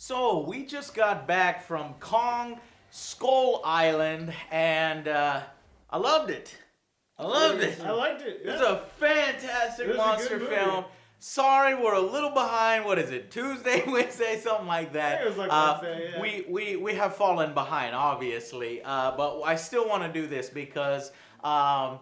So, we just got back from Kong Skull Island, and I loved it. I loved it. I liked it. Yeah. It's a fantastic monster film. Sorry, we're a little behind. What is it? Tuesday, Wednesday, something like that. It was like Wednesday, yeah. We have fallen behind, obviously, but I still want to do this because I've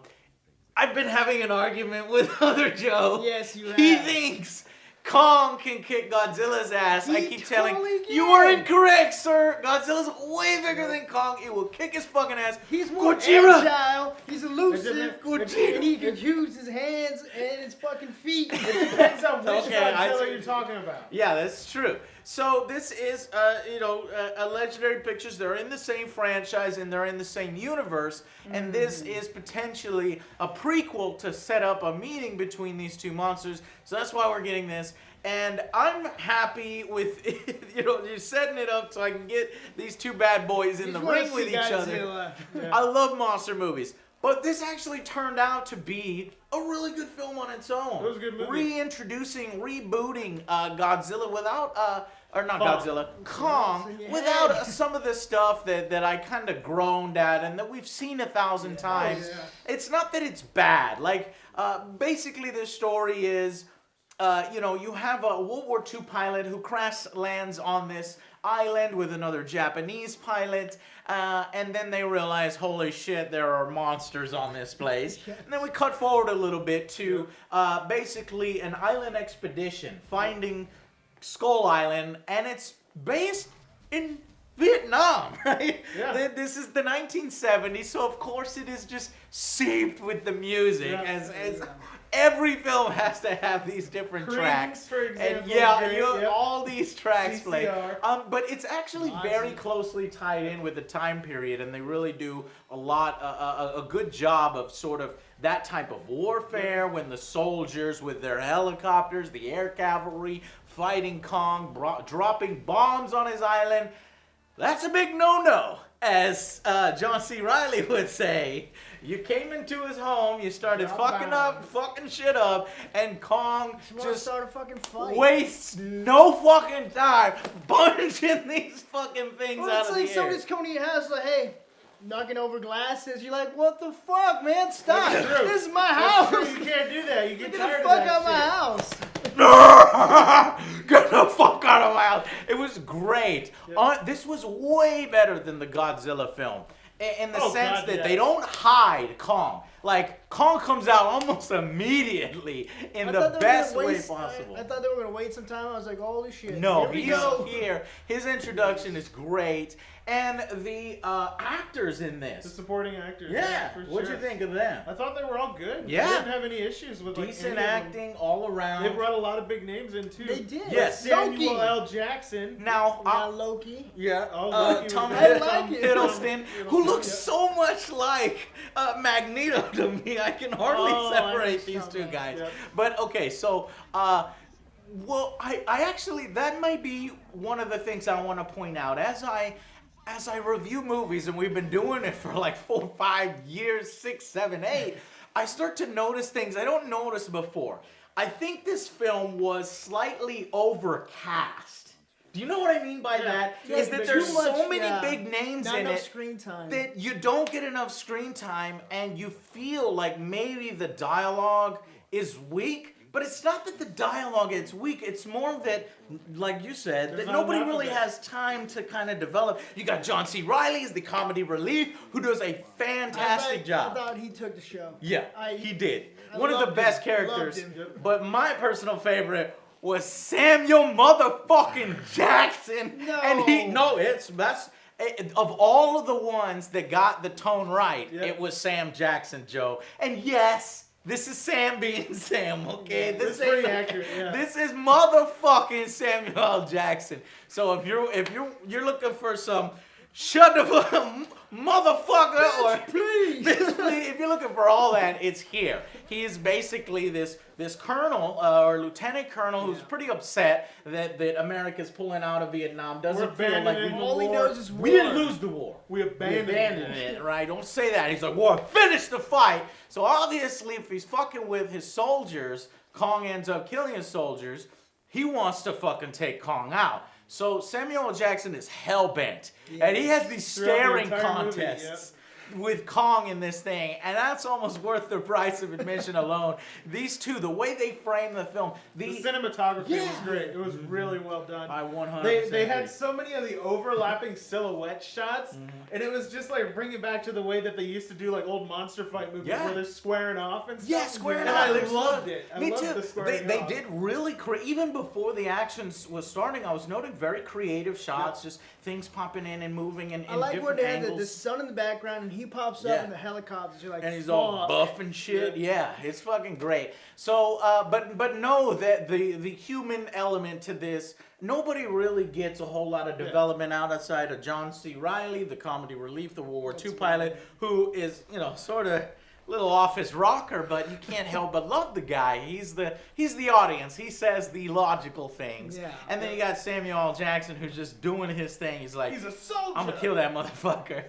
been having an argument with OtherJoe. Yes, you have. He thinks Kong can kick Godzilla's ass. I keep telling you can. are incorrect, sir. Godzilla's way bigger than Kong. It will kick his fucking ass. He's more Gojira. agile. He's elusive. Gojira. And he can use his hands and his fucking feet. It depends on which Okay, Godzilla you're talking about. Yeah, that's true. So this is, a Legendary Pictures. They're in the same franchise and they're in the same universe. And this is potentially a prequel to set up a meeting between these two monsters. So that's why we're getting this. And I'm happy with, you're setting it up so I can get these two bad boys in the ring with each other. Yeah. I love monster movies. But this actually turned out to be a really good film on its own. It was a good movie. Rebooting Godzilla without, Kong, Yeah. without some of the stuff that I kind of groaned at and that we've seen 1,000 times. Yeah. It's not that it's bad. Like, basically the story is, you have a World War II pilot who crash lands on this island with another Japanese pilot, and then they realize, holy shit, there are monsters on this place. And then we cut forward a little bit to basically an island expedition finding Skull Island, and it's based in Vietnam, right? Yeah. This is the 1970s, so of course it is just seeped with the music, Yeah. as every film has to have these different Creams, tracks. for example, And great, you have yep. all these tracks play. CCR. But it's actually very closely tied in with the time period, and they really do a good job of sort of that type of warfare when the soldiers with their helicopters, the air cavalry, fighting Kong, dropping bombs on his island. That's a big no-no, as John C. Reilly would say. You came into his home, you started fucking shit up, and Kong just start a fucking fight. wastes no fucking time punching these fucking things Well, out it's of like the air. somebody's coming to your house like, hey, knocking over glasses. You're like, what the fuck, man? Stop. That's true. This is my That's house. true. You can't do that. You get Get tired the of fuck that out of my shit. house. Get the fuck out of my house. It was great. This was way better than the Godzilla film. In the sense that they don't hide Kong. Like, Kong comes out almost immediately in the best way possible. I thought they were going to wait some time. I was like, holy shit. No, Here we he's go. here. His introduction is great. And the actors in The this. supporting actors. Yeah. For What'd sure. you think of them? I thought they were all good. Yeah. I didn't have any issues with like Decent any of them. acting all around. They brought a lot of big names in too. They did. Yes. Samuel Loki. L. Jackson. Now, We got Loki. yeah, Oh, Loki Tom was good. Hiddleston, I like it. Hiddleston, who looks Yeah. so much like Magneto to me. I can hardly Oh, I know separate these something. two guys. Yep. But okay, so well, I actually, that might be one of the things I want to point out as I review movies, and we've been doing it for like 4, 5 years, 6, 7, 8. I start to notice things I don't notice before. I think this film was slightly overcast. Do you know what I mean by that? Yeah, Is that but there's too so much, many yeah. big names Not in enough it screen time. that you don't get enough screen time, and you feel like maybe the dialogue is weak. But it's not that the dialogue is weak. It's more that, like you said, There's that not nobody enough of really it. has time to kind of develop. You got John C. Reilly as the comedy relief, who does a fantastic job. I thought he took the show. Yeah, I- he did. I One of the loved best him. characters. Loved him. But my personal favorite was Samuel motherfucking Jackson. No. And that's of all of the ones that got the tone right, Yep. it was Sam Jackson, Joe. And yes, this is Sam being Sam, okay? That's ain't pretty no- accurate, yeah. This is motherfucking Samuel L. Jackson. So if you're looking for some shut the fuck motherfucker or Please. if you're looking for all that, it's here. He is basically this colonel or lieutenant colonel who's pretty upset that America's pulling out of Vietnam. Doesn't We're feel like abandoning All he knows is war. we didn't lose the war. We abandoned it, right? Don't say that. He's like, well, finish the fight. So obviously, if he's fucking with his soldiers, Kong ends up killing his soldiers. He wants to fucking take Kong out. So Samuel L. Jackson is hell-bent. Yeah. And he has these Throughout the staring entire movie, contests with Kong in this thing, and that's almost worth the price of admission alone. These two, the way they frame the film, The cinematography Yeah. was great. It was really well done. I 100% They had agree. so many of the overlapping silhouette shots, and it was just like bringing back to the way that they used to do like old monster fight movies Yeah. where they're squaring off and stuff. Yeah, squaring and off. I There's loved love. it. I Me loved too. the squaring They off. did really even before the action was starting. I was noting very creative shots, just things popping in and moving in I like where different they had the angles. sun in the background and he pops Yeah. up in the helicopters. You're like, And he's all fuck. buff and shit. Yeah, it's fucking great. So, but know that the human element to this, nobody really gets a whole lot of development outside of John C. Reilly, the comedy relief, the World War II pilot, who is, sort of little off his rocker, but you can't help but love the guy. He's the audience. He says the logical things. Yeah. And then you got Samuel L. Jackson, who's just doing his thing. He's like, He's a soldier. I'm gonna kill that motherfucker,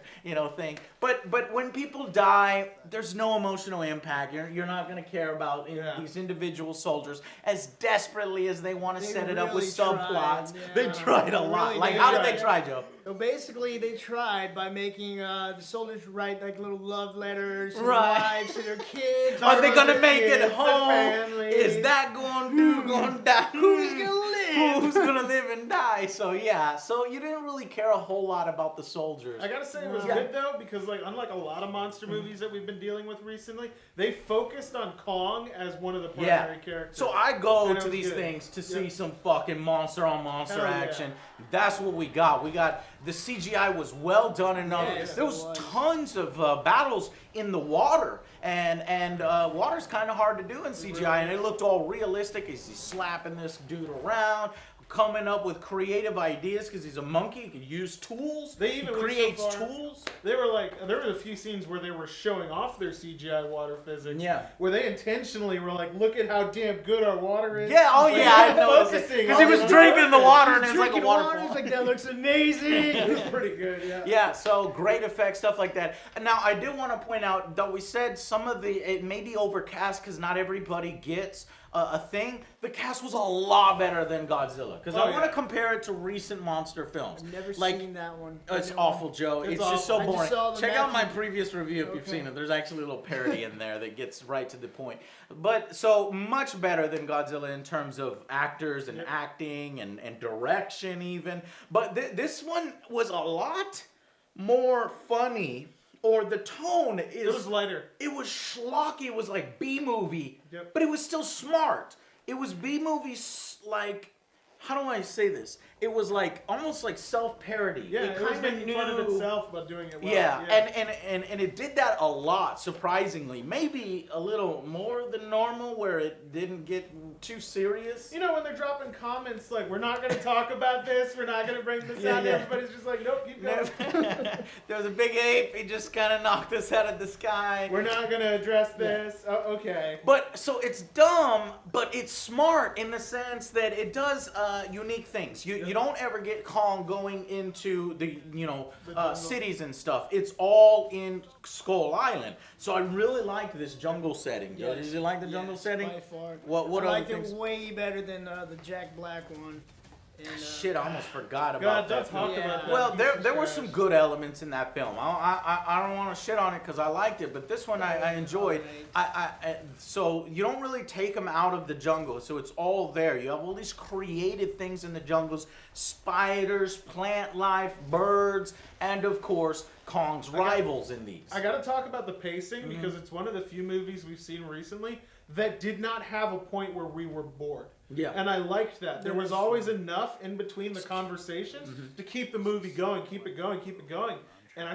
thing. But when people die, there's no emotional impact. You're not gonna care about these individual soldiers as desperately as they want to They set it up with really subplots. tried, They yeah. tried a They lot. really Like, did how did try. they try, Joe? So basically, they tried by making the soldiers write like little love letters to Right. their wives, to their kids. Are they about gonna their make it kids, their home? families. Is that gonna die? Who's gonna live? Who's gonna live and die? So yeah, so you didn't really care a whole lot about the soldiers. I gotta say it was Yeah. good though, because like unlike a lot of monster movies that we've been dealing with recently, they focused on Kong as one of the primary characters. So I go And it to was these good. things to see Yeah. some fucking monster on monster Hell yeah. action. That's what we got. We got the CGI was well done enough. Yes, there it was was. tons of battles in the water, and water's kind of hard to do in CGI, and it looked all realistic. He's slapping this dude around, coming up with creative ideas because he's a monkey. He could use tools. They even he went so creates far- tools. There were a few scenes where they were showing off their CGI water physics. Yeah. Where they intentionally were like, look at how damn good our water is. Yeah, oh Like, yeah, I they were noticed it. focusing Because he on was the drinking the purpose. water and it's like a Drinking water, waterfall. it's like, that looks amazing. It was pretty good, yeah. Yeah, so great effects, stuff like that. And now I do want to point out that we said some of it may be overcast because not everybody gets a thing. The cast was a lot better than Godzilla because I Oh, want to yeah. compare it to recent monster films. I've never like, seen that one. It's No. awful, Joe. It's It's just so awful. I just boring. saw the Check out my Matthew- previous review if you've Okay. seen it. There's actually a little parody in there that gets right to the point. But so much better than Godzilla in terms of actors and acting and direction even. But this one was a lot more funny. Or the tone is. It was lighter. It was schlocky. It was like B-movie. Yep. But it was still smart. It was B-movie like. How do I say this? It was like almost like self-parody. Yeah, it was kinda making fun of itself but doing it well. Yeah, and it did that a lot, surprisingly. Maybe a little more than normal, where it didn't get too serious. You know, when they're dropping comments like, we're not going to talk about this, we're not going to bring this Yeah, out, yeah. everybody's just like, nope, keep going. There was a big ape. He just kind of knocked us out of the sky. We're not going to address this. Oh, okay. But so it's dumb, but it's smart in the sense that it does unique things. You don't ever get Kong going into the jungle. cities and stuff. It's all in Skull Island. So I really liked this jungle setting. Joe. Did you like the jungle Yes, setting? By far. What I other liked things? it way better than the Jack Black one. And, Shit, I almost forgot about God, that. don't talk Yeah. about that. Well, piece there of were trash. some good elements in that film. I don't want to shit on it because I liked it, but this one I enjoyed. So you don't really take them out of the jungle, so it's all there. You have all these creative things in the jungles: spiders, plant life, birds, and of course Kong's rivals in these. I got to talk about the pacing Mm-hmm. because it's one of the few movies we've seen recently that did not have a point where we were bored. Yeah. And I liked that. There was always enough in between the conversations Mm-hmm. to keep the movie going, keep it going, keep it going. And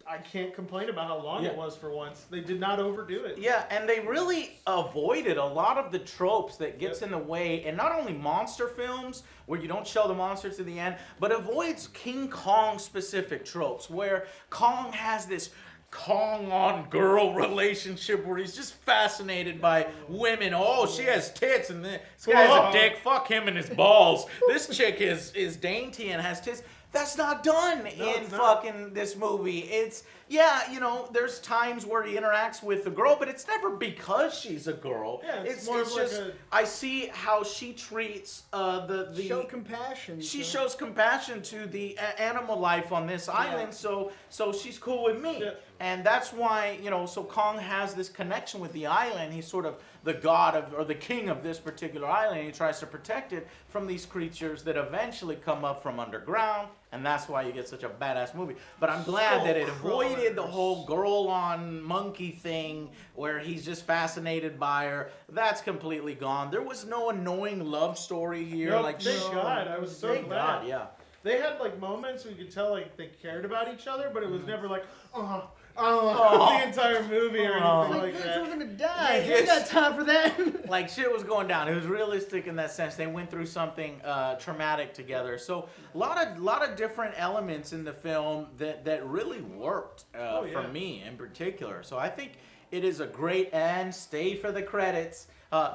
I can't complain about how long it Yeah. was for once. They did not overdo it. Yeah, and they really avoided a lot of the tropes that gets Yep. in the way, and not only monster films where you don't show the monster to the end, but avoids King Kong specific tropes where Kong has this Kong on girl relationship where he's just fascinated by women. Oh, she has tits and this guy's a dick. Fuck him and his balls. This chick is dainty and has tits. That's not done in it's not. fucking this movie. It's, yeah, you know, there's times where he interacts with the girl, but it's never because she's a girl. Yeah, it's more of like just, a- I see how she treats the Show compassion. she so- shows compassion to the animal life on this island, so she's cool with me. Yeah. And that's why, you know, so Kong has this connection with the island. He's sort of the god of, or the king of this particular island. He tries to protect it from these creatures that eventually come up from underground, and that's why you get such a badass movie. But I'm glad that it avoided the whole girl on monkey thing where he's just fascinated by her. That's completely gone. There was no annoying love story here. No, Like, thank God. I was so thank glad. God, yeah. They had like moments where you could tell like they cared about each other, but it was never like, Oh. the entire movie or anything like Like, that. we're gonna die. Yeah, You got time for that? Like, shit was going down. It was realistic in that sense. They went through something traumatic together. So a lot of different elements in the film that really worked for me in particular. So I think it is a great, and stay for the credits.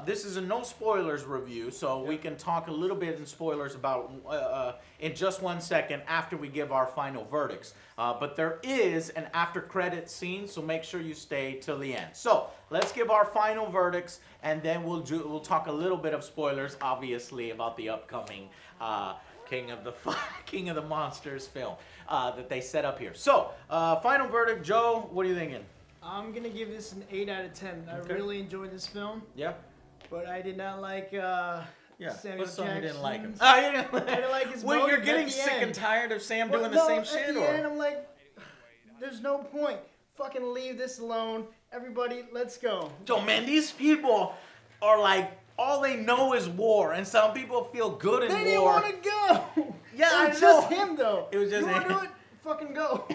This is a no spoilers review, so we can talk a little bit in spoilers about in just 1 second after we give our final verdicts. But there is an after credit scene, so make sure you stay till the end. So let's give our final verdicts, and then we'll talk a little bit of spoilers, obviously, about the upcoming King of the Monsters film that they set up here. So final verdict, Joe. What are you thinking? I'm gonna give this an 8 out of 10. I Okay. really enjoyed this film, Yeah. but I did not like Yeah. Samuel What song you didn't like him? Jackson's- Oh, you didn't like I didn't like his Well, you're motive getting at the sick end. and tired of Sam Well, doing no, the same at shit, the or? end, I'm like, there's no point. Fucking leave this alone. Everybody, let's go. Yo, man, these people are like, all they know is war, and some people feel good in They didn't war. want to go. Yeah, it was I know. just him though. It was just you want him. to do it? Fucking go.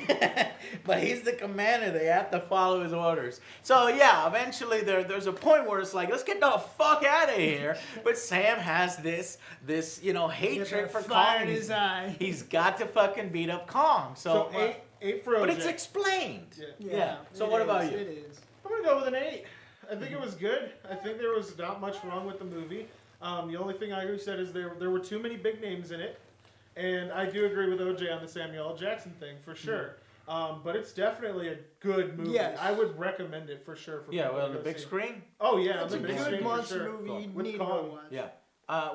But he's the commander. They have to follow his orders. So yeah, eventually there's a point where it's like, let's get the fuck out of here. But Sam has this hatred for fire Kong. in his eye. He's got to fucking beat up Kong. So eight for OJ. But it's explained. Yeah. So it what is, about you? It is. I'm gonna go with an 8. I think it was good. I think there was not much wrong with the movie. The only thing I agree said is there were too many big names in it, and I do agree with OJ on the Samuel L. Jackson thing for sure. But it's definitely a good movie. Yes. I would recommend it for sure. For Yeah, people well, to the go big see. screen. Oh yeah, It's the a big good screen for monster sure. movie. You With need to go Kong. watch. Yeah.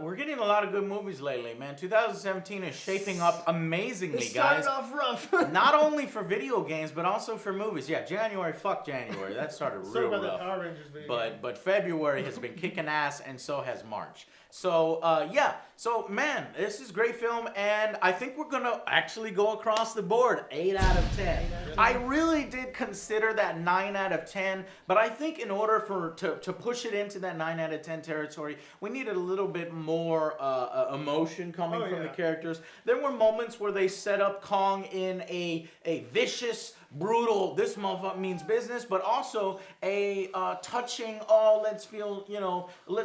We're getting a lot of good movies lately, man. 2017 is shaping up amazingly, It started guys. off rough. Not only for video games, but also for movies. Yeah, January, fuck January. That started Sorry real about that rough. Power Rangers video. But February has been kicking ass, and so has March. So yeah, so man, this is a great film, and I think we're gonna actually go across the board. 8 out of 10. I really did consider that 9 out of 10, but I think in order to push it into that 9 out of 10 territory, we needed a little bit more emotion coming from the characters. There were moments where they set up Kong in a vicious, brutal, this motherfucker means business, but also a touching, let's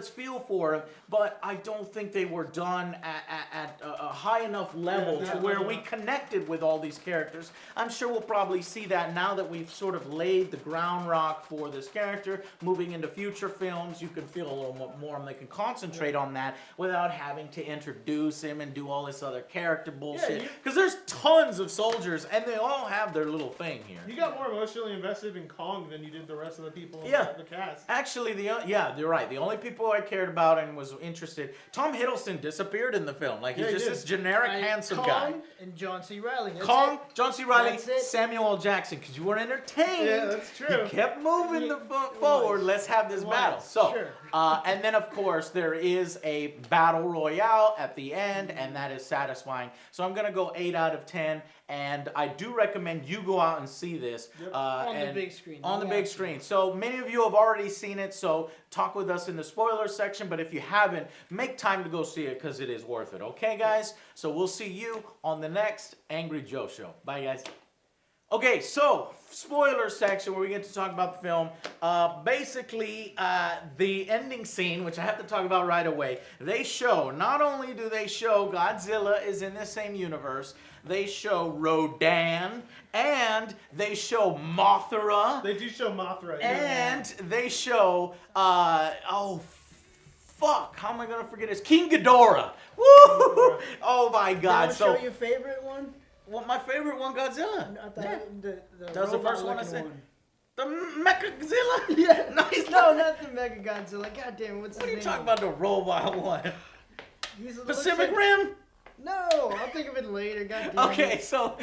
feel for him. But I don't think they were done at a high enough level to where we connected with all these characters. I'm sure we'll probably see that now that we've sort of laid the ground rock for this character. Moving into future films, you can feel a little more, and they can concentrate on that without having to introduce him and do all this other character bullshit. Because there's tons of soldiers, and they all have their little thing here. You got more emotionally invested in Kong than you did the rest of the people in the cast. Actually, you're right. The only people I cared about and was interested, Tom Hiddleston disappeared in the film. Like, he's just this generic handsome guy. Kong and John C. Reilly. That's Kong, it. John C. Reilly, That's it. Samuel L. Jackson, because you were entertained. Yeah, that's true. You kept moving the forward. Let's have this battle. So, Sure. and then of course there is a battle royale at the end, and that is satisfying. So I'm gonna go 8 out of 10, and I do recommend you go out and see this On the big screen. On the Yeah. big screen. So many of you have already seen it. So talk with us in the spoiler section. But if you haven't, make time to go see it because it is worth it. Okay, guys. So we'll see you on the next Angry Joe show. Bye, guys. Okay, so spoiler section where we get to talk about the film. Basically, the ending scene, which I have to talk about right away. Not only do they show Godzilla is in the same universe, they show Rodan, and they show Mothra. They do show Mothra. And they show, Fuck, how am I gonna forget his King Ghidorah? Woo! Oh my God! That So, show your favorite one? well, my favorite one, Godzilla. I thought Yeah. the was the first one I robot-looking said. one. The Mechagodzilla? Yeah. No, he's No, not. not the Mega Godzilla. God damn, what's What are his you name? talking about? The robot one? He's a Pacific little- Rim? No, I'll think of it later. God damn. Okay, so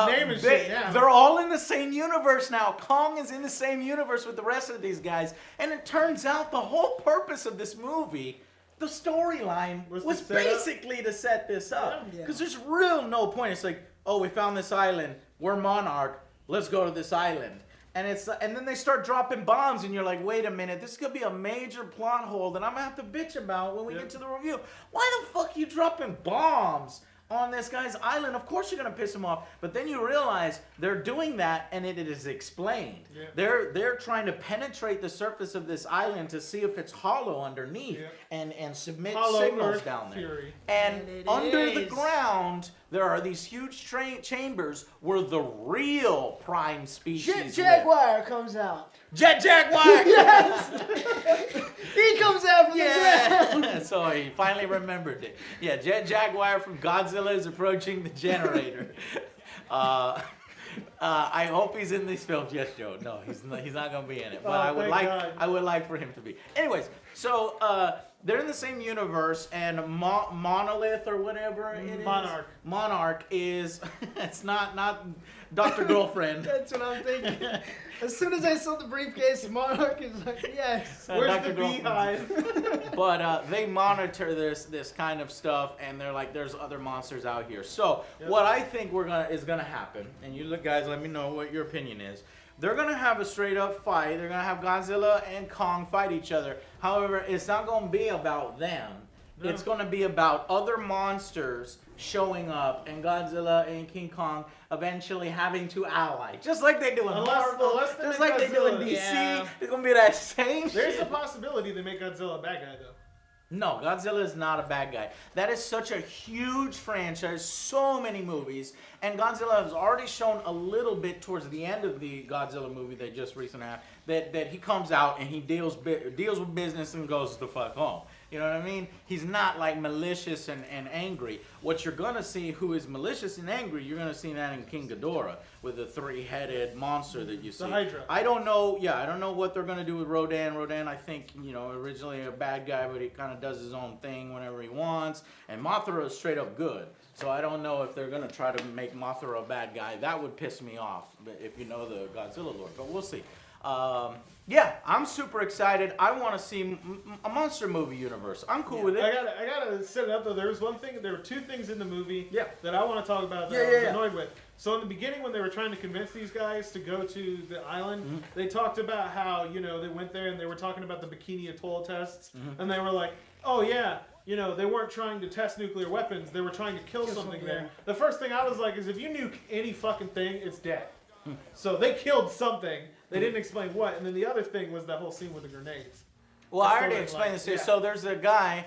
name is shit now. they're all in the same universe now. Kong is in the same universe with the rest of these guys, and it turns out the whole purpose of this movie, the storyline, was to set up- basically to set this up. Yeah. Because there's real no point. It's like, oh, we found this island. We're Monarch. Let's go to this island. And then they start dropping bombs, and you're like, wait a minute, this could be a major plot hole that I'm gonna have to bitch about when we get to the review. Why the fuck are you dropping bombs on this guy's island? Of course you're gonna piss him off, but then you realize they're doing that, and it is explained. Yeah. They're trying to penetrate the surface of this island to see if it's hollow underneath, Yeah. and submit Hollow signals Earth down there. Fury. And And it under the is. ground, there are these huge chambers where the real prime species Jet live. Jaguar comes out. Jet Jaguar! He comes out from the ground. Yeah! So he finally remembered it. Yeah, Jet Jaguar from Godzilla is approaching the generator. I hope he's in these films. Yes, Joe. No, he's not going to be in it. But Oh, thank God. I would like for him to be. Anyways, so they're in the same universe, and Monolith or whatever it is. Monarch. Monarch is it's not Dr. Girlfriend. That's what I'm thinking. As soon as I saw the briefcase, Monarch is like, yes. Uh, Where's Dr. the Girlfriend. beehive? But they monitor this kind of stuff, and they're like, there's other monsters out here. So what I think is gonna happen, and you guys, let me know what your opinion is. They're gonna have a straight up fight. They're gonna have Godzilla and Kong fight each other. However, it's not gonna be about them. No. It's gonna be about other monsters showing up, and Godzilla and King Kong eventually having to ally, just like they do in Marvel, unless they just make like they do in Godzilla. DC. Yeah. It's gonna be that same. There's shit. a possibility they make Godzilla a bad guy, though. No, Godzilla is not a bad guy. That is such a huge franchise, so many movies, and Godzilla has already shown a little bit towards the end of the Godzilla movie they just recently had that he comes out and he deals with business and goes the fuck home. You know what I mean? He's not like malicious and angry. What you're gonna see who is malicious and angry, you're gonna see that in King Ghidorah with the three-headed monster that you see. The Hydra. I don't know what they're gonna do with Rodan. Rodan, I think, originally a bad guy, but he kind of does his own thing whenever he wants. And Mothra is straight up good. So I don't know if they're gonna try to make Mothra a bad guy. That would piss me off, if you know the Godzilla lore. But we'll see. Yeah, I'm super excited. I want to see a monster movie universe. I'm cool with it. I gotta set it up though. There were two things in the movie Yeah. that I want to talk about that Yeah, I was yeah. annoyed with. So in the beginning, when they were trying to convince these guys to go to the island, they talked about how they went there and they were talking about the Bikini Atoll tests, and they were like, oh yeah. They weren't trying to test nuclear weapons. They were trying to kill something something, there. yeah. The first thing I was like is if you nuke any fucking thing, it's dead. So they killed something. They didn't explain what. And then the other thing was that whole scene with the grenades. Well, I That's already totally explained like- this here. yeah. So there's a guy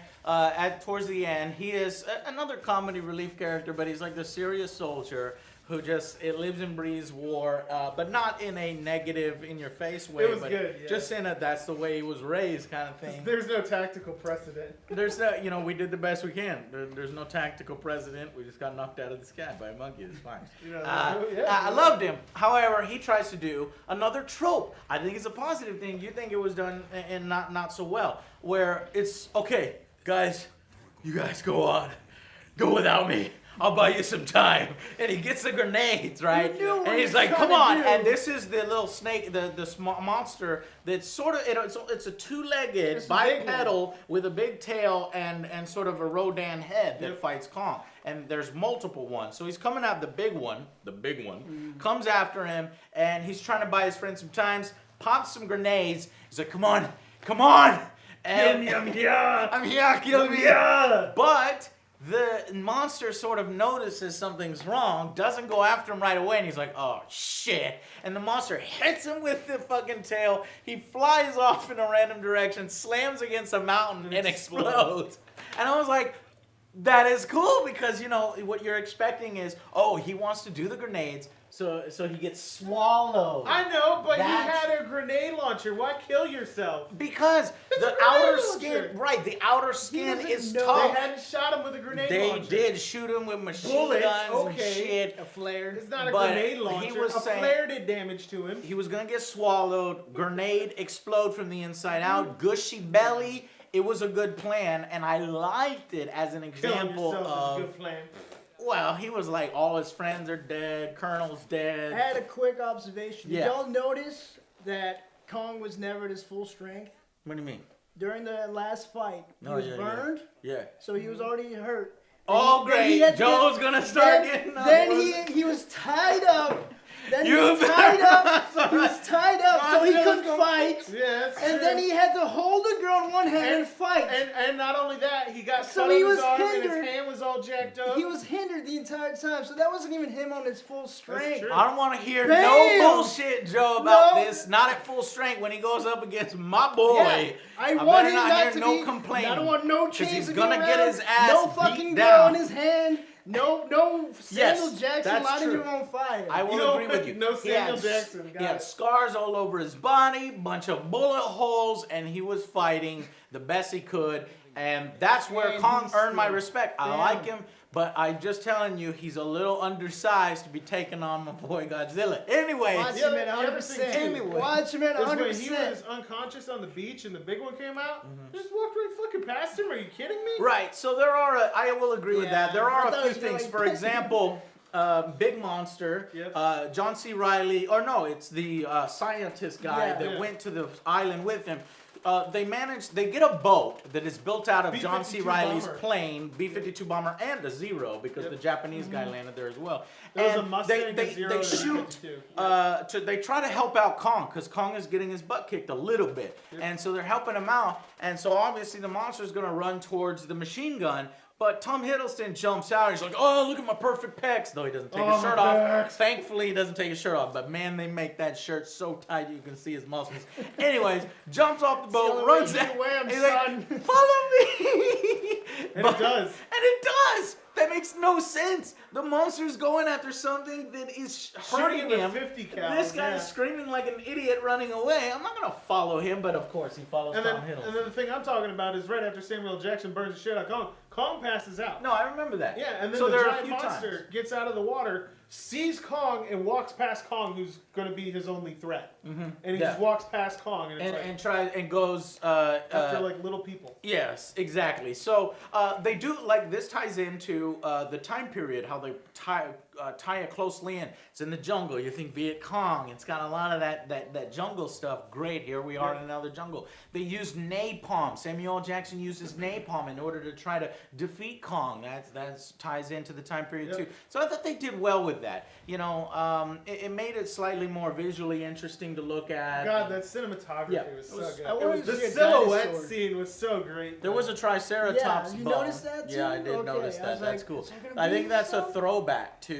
towards the end. He is another comedy relief character, but he's like the serious soldier who just lives and breathes war, but not in a negative, in-your-face way. It was but good, yeah. just in a that's the way he was raised kind of thing. There's no tactical precedent. There's no, we did the best we can. There's no tactical president. We just got knocked out of the sky by a monkey. It's fine. I loved him. However, he tries to do another trope. I think it's a positive thing. You think it was done and not so well. Where it's, okay, guys, you guys go on. Go without me. I'll buy you some time. And he gets the grenades, right? You knew what And he he's was like, trying come to on. do. And this is the little snake, the small monster that's sort of, it's a two-legged It's a big bipedal with a big tail and sort of a Rodan head that Yep. fights Kong. And there's multiple ones. So he's coming at the big one, comes after him, and he's trying to buy his friend some times, pops some grenades. He's like, come on. And, Kill me, I'm here. I'm here, kill me. Yeah. But the monster sort of notices something's wrong, doesn't go after him right away, and he's like, oh, shit. And the monster hits him with the fucking tail. He flies off in a random direction, slams against a mountain, and explodes. And I was like, That is cool because, you know, what you're expecting is, oh, he wants to do the grenades, so he gets swallowed. I know, but That's- he had a grenade launcher. Why kill yourself? Because It's the a grenade outer launcher. skin, right, the outer skin doesn't is know. tough. They hadn't shot him with a grenade They launcher. did shoot him with machine Bullets, guns and okay. shit. A flare. It's not a But grenade he launcher. was a saying- flare did damage to him. He was gonna get swallowed, grenade explode from the inside out, gushy belly. It was a good plan, and I liked it as an Killing example yourself is a of, good plan. well, he was like, all his friends are dead, Colonel's I dead. had a quick observation. Yeah. Did y'all notice that Kong was never at his full strength? What do you mean? During the last fight, he Oh, was yeah, yeah. burned, Yeah. so he was already hurt. Oh, Then he great. had to Joe's get- gonna start then, getting up. Then he was tied up. Then he You was tied up. better- He was tied up, so he Godzilla's couldn't gonna- fight. Yeah, that's And true. then he had to hold the girl in one hand and fight. And not only that, he got So cut he on his was arm and hindered. his hand was all jacked up. He was hindered the entire time, so that wasn't even him on his full strength. true. I don't want to hear Bam! no bullshit, Joe, about No. this. Not at full strength when he goes up against my boy. Yeah, I want better him not not hear to no be. complaining, I don't want no 'cause chains he's to gonna be get around, his ass no beat fucking down. girl in his hand. No Yes, Samuel Jackson that's lighting true. him on fire. I will know, agree with you. no He had Samuel Jackson, He got had it. scars all over his body, bunch of bullet holes, and he was fighting the best he could. And that's where And Kong he's earned my still respect. I down. like him, but I'm just telling you, he's a little undersized to be taking on my boy Godzilla. Anyway, Watch Yeah, him at the other thing 100%. too- Anyway. Watch him at Is when he 100%. was unconscious on the beach and the big one came out, Mm-hmm. just walked right fucking past him. Are you kidding me? right, so there are, I will agree with Yeah, that. There I are thought a it few was gonna things. like- For example, Big Monster, Yep. John C. Reilly, or no, it's the scientist guy Yeah. that Yeah. went to the island with him. They get a boat that is built out of John C. B-52 Reilly's bomber. plane, B-52 bomber, and a Zero, because Yep. the Japanese guy landed there as well. There was a And Mustang, they a Zero, they and a shoot, B-52. they try to help out Kong, because Kong is getting his butt kicked a little bit. Yep. And so they're helping him out, and so obviously the monster's gonna run towards the machine gun, but Tom Hiddleston jumps out, he's like, oh, look at my perfect pecs, though he doesn't take his Oh, shirt my off. pecs. Thankfully, he doesn't take his shirt off, but man, they make that shirt so tight you can see his muscles. Anyways, jumps off the boat, only runs way you out, can wear 'em, he's son. like, follow me! And it does. And it does! That makes no sense. The monster's going after something that is hurting Shooting the him. 50 cal. This guy's yeah. screaming like an idiot running away. I'm not gonna follow him, but of course he follows And Tom then, Hiddleston. and then the thing I'm talking about is right after Samuel Jackson burns the shit out of Kong, Kong passes out. No, I remember that. Yeah, and then so the there are a giant few monster times. gets out of the water, sees Kong, and walks past Kong, who's going to be his only threat. And he Yeah. just walks past Kong, and it's like, And tries and goes after like little people. Yes, exactly. So they do, like, this ties into the time period, how they tie it closely in. It's in the jungle. You think Viet Cong. It's got a lot of that jungle stuff. Great. Here we are in another jungle. They use napalm. Samuel L. Jackson uses napalm in order to try to defeat Kong. That ties into the time period too. So I thought they did well with that. You know, it made it slightly more visually interesting to look at. God, that cinematography Yeah. was It so was- good. I wanted The to see a silhouette dinosaur. scene was so great. There was a Triceratops Yeah, you bone. noticed that Yeah, I too? did Okay, notice I that. was That's like, cool. is there gonna I be think that's a some? throwback to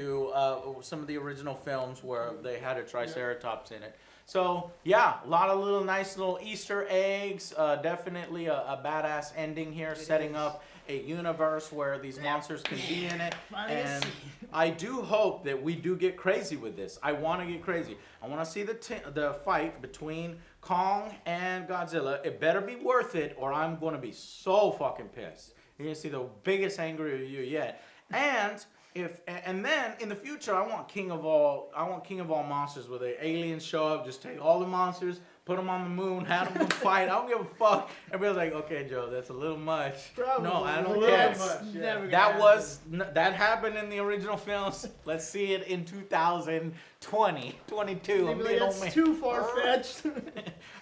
some of the original films where they had a Triceratops in it. So yeah, a lot of nice little Easter eggs. Definitely a badass ending here, setting up a universe where these monsters can be in it. Finally And see. I do hope that we do get crazy with this. I want to get crazy. I want to see the fight between Kong and Godzilla. It better be worth it, or I'm going to be so fucking pissed. You're gonna see the biggest angry of you yet. And then in the future, I want King of all monsters, where the aliens show up, just take all the monsters, put them on the moon, have them fight. I don't give a fuck. Everybody's like, okay, Joe, that's a little much. Probably No, I a don't little care. much. Yeah. Never gonna That happened in the original films. Let's see it in 2020, 22. Maybe like, that's too far fetched.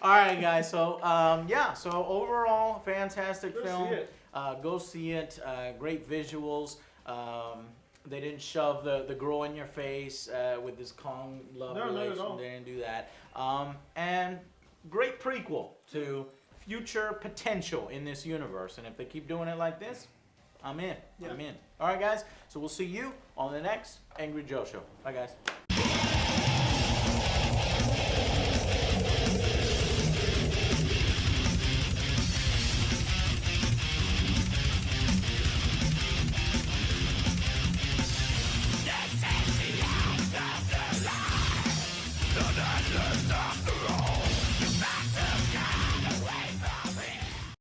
All right, guys. So yeah. So overall, fantastic Go film. see it. Go see it. Great visuals. They didn't shove the girl in your face with this Kong love No, not at relation. all. They didn't do that. And great prequel to future potential in this universe. And if they keep doing it like this, I'm in. Yeah. I'm in. All right, guys. So we'll see you on the next Angry Joe Show. Bye, guys.